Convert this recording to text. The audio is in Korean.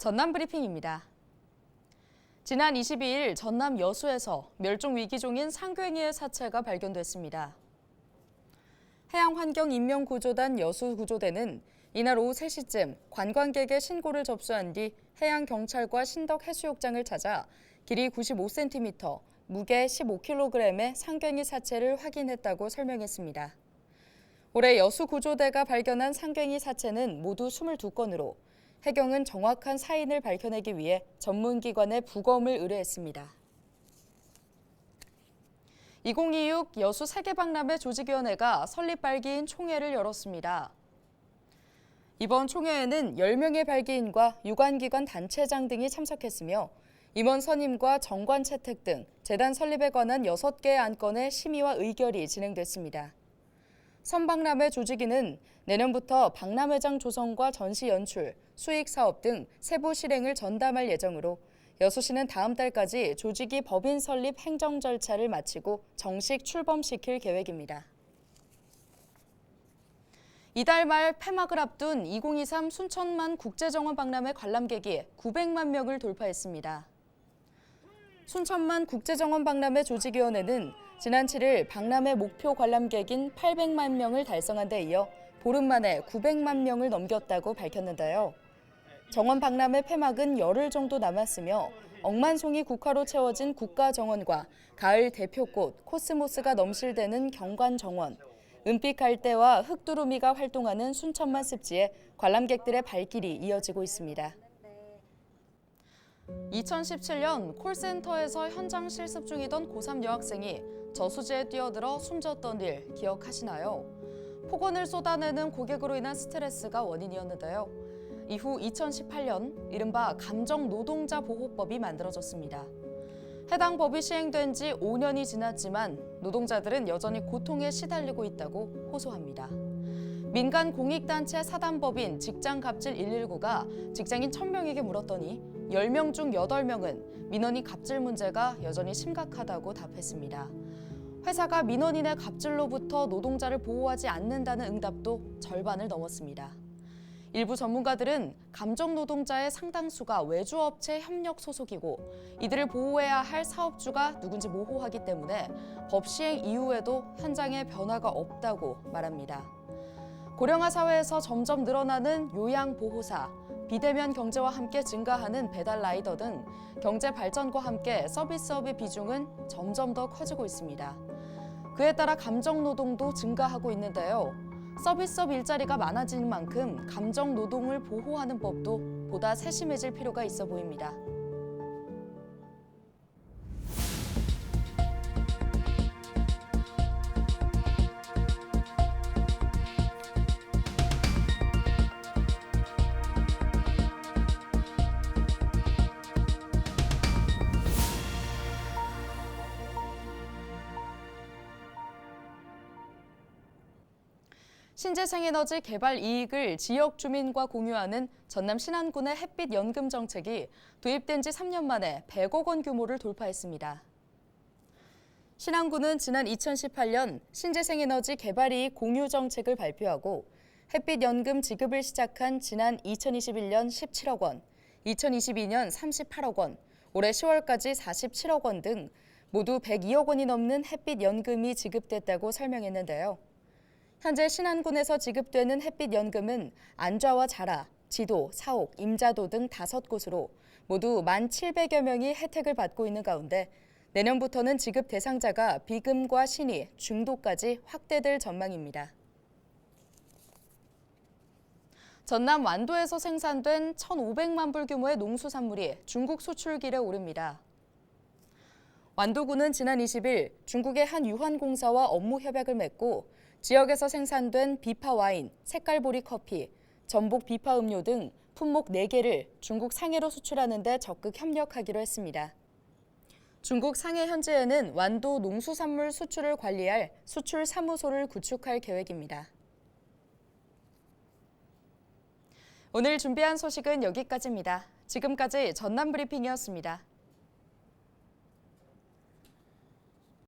전남 브리핑입니다. 지난 22일 전남 여수에서 멸종 위기종인 상괭이의 사체가 발견됐습니다. 해양환경인명구조단 여수구조대는 이날 오후 3시쯤 관광객의 신고를 접수한 뒤 해양경찰과 신덕해수욕장을 찾아 길이 95cm, 무게 15kg의 상괭이 사체를 확인했다고 설명했습니다. 올해 여수구조대가 발견한 상괭이 사체는 모두 22건으로 해경은 정확한 사인을 밝혀내기 위해 전문기관에 부검을 의뢰했습니다. 2026 여수 세계박람회 조직위원회가 설립 발기인 총회를 열었습니다. 이번 총회에는 10명의 발기인과 유관기관 단체장 등이 참석했으며 임원 선임과 정관 채택 등 재단 설립에 관한 6개의 안건의 심의와 의결이 진행됐습니다. 선박람회 조직위는 내년부터 박람회장 조성과 전시 연출, 수익 사업 등 세부 실행을 전담할 예정으로 여수시는 다음 달까지 조직위 법인 설립 행정 절차를 마치고 정식 출범시킬 계획입니다. 이달 말 폐막을 앞둔 2023 순천만 국제정원 박람회 관람객이 900만 명을 돌파했습니다. 순천만 국제정원 박람회 조직위원회는 지난 7일 박람회 목표 관람객인 800만 명을 달성한 데 이어 보름 만에 900만 명을 넘겼다고 밝혔는데요. 정원 박람회 폐막은 열흘 정도 남았으며 억만송이 국화로 채워진 국가정원과 가을 대표꽃 코스모스가 넘실대는 경관정원, 은빛 갈대와 흑두루미가 활동하는 순천만 습지에 관람객들의 발길이 이어지고 있습니다. 2017년 콜센터에서 현장 실습 중이던 고3 여학생이 저수지에 뛰어들어 숨졌던 일 기억하시나요? 폭언을 쏟아내는 고객으로 인한 스트레스가 원인이었는데요. 이후 2018년 이른바 감정노동자보호법이 만들어졌습니다. 해당 법이 시행된 지 5년이 지났지만 노동자들은 여전히 고통에 시달리고 있다고 호소합니다. 민간 공익단체 사단법인 직장갑질 119가 직장인 1000명에게 물었더니 10명 중 8명은 민원인 갑질 문제가 여전히 심각하다고 답했습니다. 회사가 민원인의 갑질로부터 노동자를 보호하지 않는다는 응답도 절반을 넘었습니다. 일부 전문가들은 감정노동자의 상당수가 외주업체 협력 소속이고 이들을 보호해야 할 사업주가 누군지 모호하기 때문에 법 시행 이후에도 현장에 변화가 없다고 말합니다. 고령화 사회에서 점점 늘어나는 요양보호사, 비대면 경제와 함께 증가하는 배달 라이더 등 경제 발전과 함께 서비스업의 비중은 점점 더 커지고 있습니다. 그에 따라 감정노동도 증가하고 있는데요. 서비스업 일자리가 많아지는 만큼 감정노동을 보호하는 법도 보다 세심해질 필요가 있어 보입니다. 신재생에너지 개발 이익을 지역 주민과 공유하는 전남 신안군의 햇빛 연금 정책이 도입된 지 3년 만에 100억 원 규모를 돌파했습니다. 신안군은 지난 2018년 신재생에너지 개발 이익 공유 정책을 발표하고 햇빛 연금 지급을 시작한 지난 2021년 17억 원, 2022년 38억 원, 올해 10월까지 47억 원 등 모두 102억 원이 넘는 햇빛 연금이 지급됐다고 설명했는데요. 현재 신안군에서 지급되는 햇빛 연금은 안좌와 자라, 지도, 사옥, 임자도 등 5곳으로 모두 1,700여 명이 혜택을 받고 있는 가운데 내년부터는 지급 대상자가 비금과 신의, 중도까지 확대될 전망입니다. 전남 완도에서 생산된 1,500만 불 규모의 농수산물이 중국 수출길에 오릅니다. 완도군은 지난 20일 중국의 한 유환공사와 업무 협약을 맺고 지역에서 생산된 비파 와인, 색깔보리 커피, 전복 비파 음료 등 품목 4개를 중국 상해로 수출하는 데 적극 협력하기로 했습니다. 중국 상해 현지에는 완도 농수산물 수출을 관리할 수출 사무소를 구축할 계획입니다. 오늘 준비한 소식은 여기까지입니다. 지금까지 전남 브리핑이었습니다.